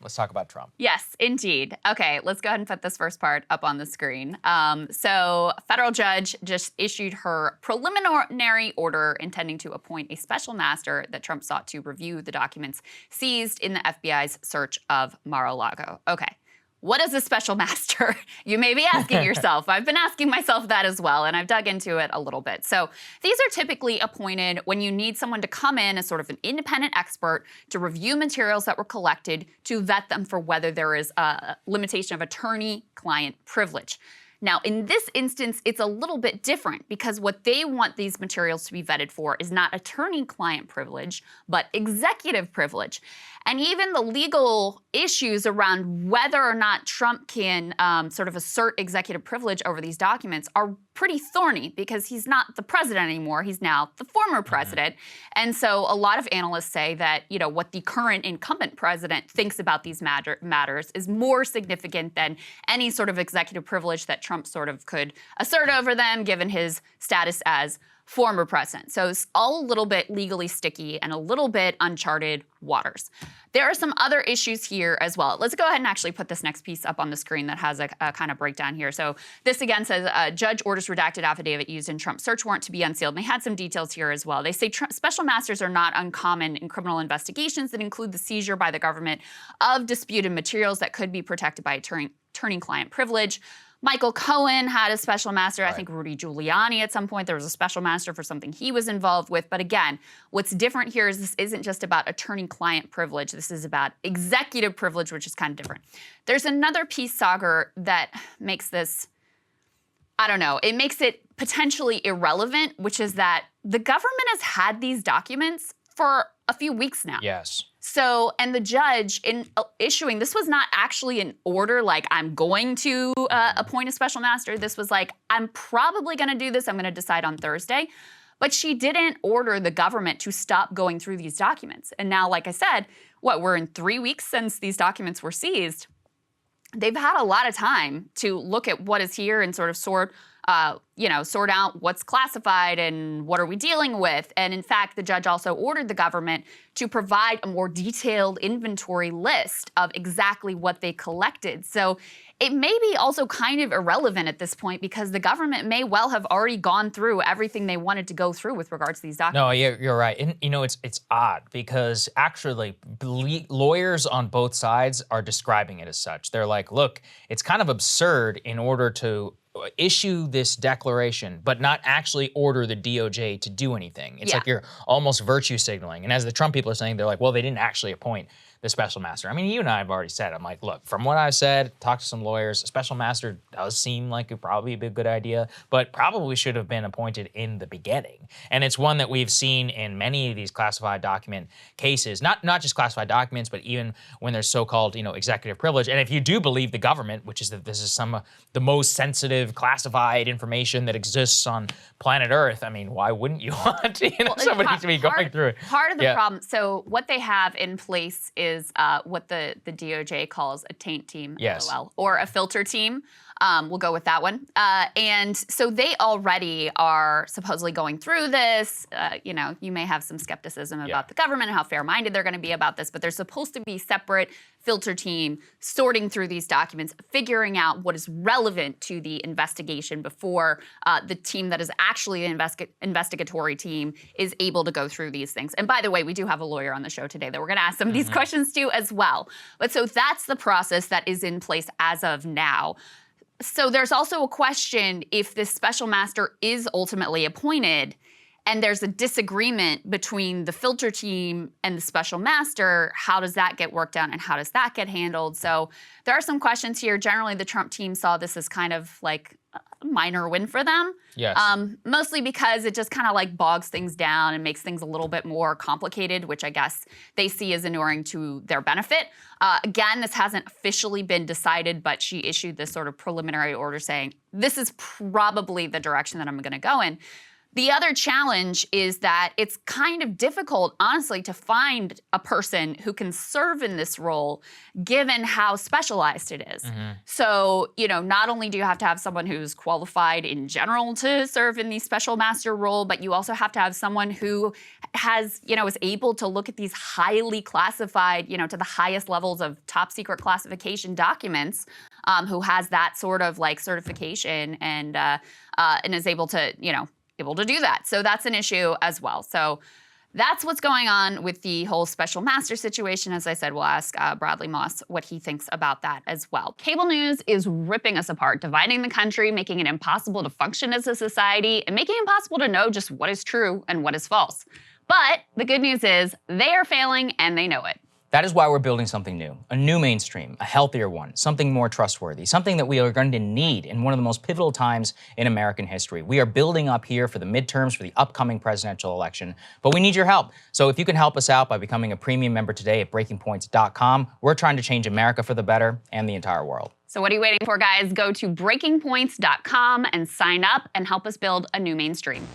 Let's talk about Trump. Yes, indeed. Okay, let's go ahead and put this first part up on the screen. So a federal judge just issued her preliminary order intending to appoint a special master that Trump sought to review the documents seized in the FBI's search of Mar-a-Lago. Okay. What is a special master? You may be asking yourself. I've been asking myself that as well, and I've dug into it a little bit. So these are typically appointed when you need someone to come in as sort of an independent expert to review materials that were collected to vet them for whether there is a limitation of attorney-client privilege. Now, in this instance, it's a little bit different because what they want these materials to be vetted for is not attorney-client privilege, but executive privilege. And even the legal issues around whether or not Trump can sort of assert executive privilege over these documents are pretty thorny because he's not the president anymore. He's now the former president. And so a lot of analysts say that, you know, what the current incumbent president thinks about these matters is more significant than any sort of executive privilege that Trump sort of could assert over them, given his status as former president. So it's all a little bit legally sticky and a little bit uncharted waters. There are some other issues here as well. Let's go ahead and actually put this next piece up on the screen that has a kind of breakdown here. So this again says, judge orders redacted affidavit used in Trump's search warrant to be unsealed. And they had some details here as well. They say special masters are not uncommon in criminal investigations that include the seizure by the government of disputed materials that could be protected by attorney-client privilege. Michael Cohen had a special master. Right. I think Rudy Giuliani at some point, there was a special master for something he was involved with. But again, what's different here is this isn't just about attorney-client privilege. This is about executive privilege, which is kind of different. There's another piece, Saagar, that makes this, I don't know, it makes it potentially irrelevant, which is that the government has had these documents for a few weeks now. Yes. So, and the judge in issuing, this was not actually an order like, I'm going to appoint a special master. This was like, I'm probably going to do this. I'm going to decide on Thursday. But she didn't order the government to stop going through these documents. And now, like I said, we're in 3 weeks since these documents were seized. They've had a lot of time to look at what is here and sort of sort out what's classified and what are we dealing with. And in fact, the judge also ordered the government to provide a more detailed inventory list of exactly what they collected. So it may be also kind of irrelevant at this point because the government may well have already gone through everything they wanted to go through with regards to these documents. No, you're right. And, you know, it's odd because actually lawyers on both sides are describing it as such. They're like, look, it's kind of absurd in order to issue this declaration, but not actually order the DOJ to do anything. It's like you're almost virtue signaling. And as the Trump people are saying, they're like, well, they didn't actually appoint the special master. I mean, you and I have already said, I'm like, look, from what I've said, talked to some lawyers, a special master does seem like it would probably be a good idea, but probably should have been appointed in the beginning. And it's one that we've seen in many of these classified document cases, not just classified documents, but even when there's so-called, you know, executive privilege. And if you do believe the government, which is that this is some of the most sensitive classified information that exists on planet Earth, I mean, why wouldn't you want somebody to be going through it? Part of the problem, so what they have in place is what the DOJ calls a taint team, LOL, or a filter team. We'll go with that one. And so they already are supposedly going through this. You know, you may have some skepticism about the government and how fair-minded they're going to be about this, but there's supposed to be separate filter team sorting through these documents, figuring out what is relevant to the investigation before the team that is actually the investigatory team is able to go through these things. And by the way, we do have a lawyer on the show today that we're going to ask some of these questions to as well. But so that's the process that is in place as of now. So there's also a question if this special master is ultimately appointed and there's a disagreement between the filter team and the special master, how does that get worked out and how does that get handled? So there are some questions here. Generally, the Trump team saw this as kind of like a minor win for them. Yes. Mostly because it just kind of like bogs things down and makes things a little bit more complicated, which I guess they see as inuring to their benefit. Again, this hasn't officially been decided, but she issued this sort of preliminary order saying, this is probably the direction that I'm going to go in. The other challenge is that it's kind of difficult, honestly, to find a person who can serve in this role given how specialized it is. So, not only do you have to have someone who's qualified in general to serve in the special master role, but you also have to have someone who has, is able to look at these highly classified, to the highest levels of top secret classification documents, who has that sort of like certification and is able to, able to do that. So that's an issue as well. So that's what's going on with the whole special master situation. As I said, we'll ask Bradley Moss what he thinks about that as well. Cable news is ripping us apart, dividing the country, making it impossible to function as a society, and making it impossible to know just what is true and what is false. But the good news is they are failing and they know it. That is why we're building something new, a new mainstream, a healthier one, something more trustworthy, something that we are going to need in one of the most pivotal times in American history. We are building up here for the midterms, for the upcoming presidential election, but we need your help. So if you can help us out by becoming a premium member today at breakingpoints.com, we're trying to change America for the better and the entire world. So what are you waiting for, guys? Go to breakingpoints.com and sign up and help us build a new mainstream.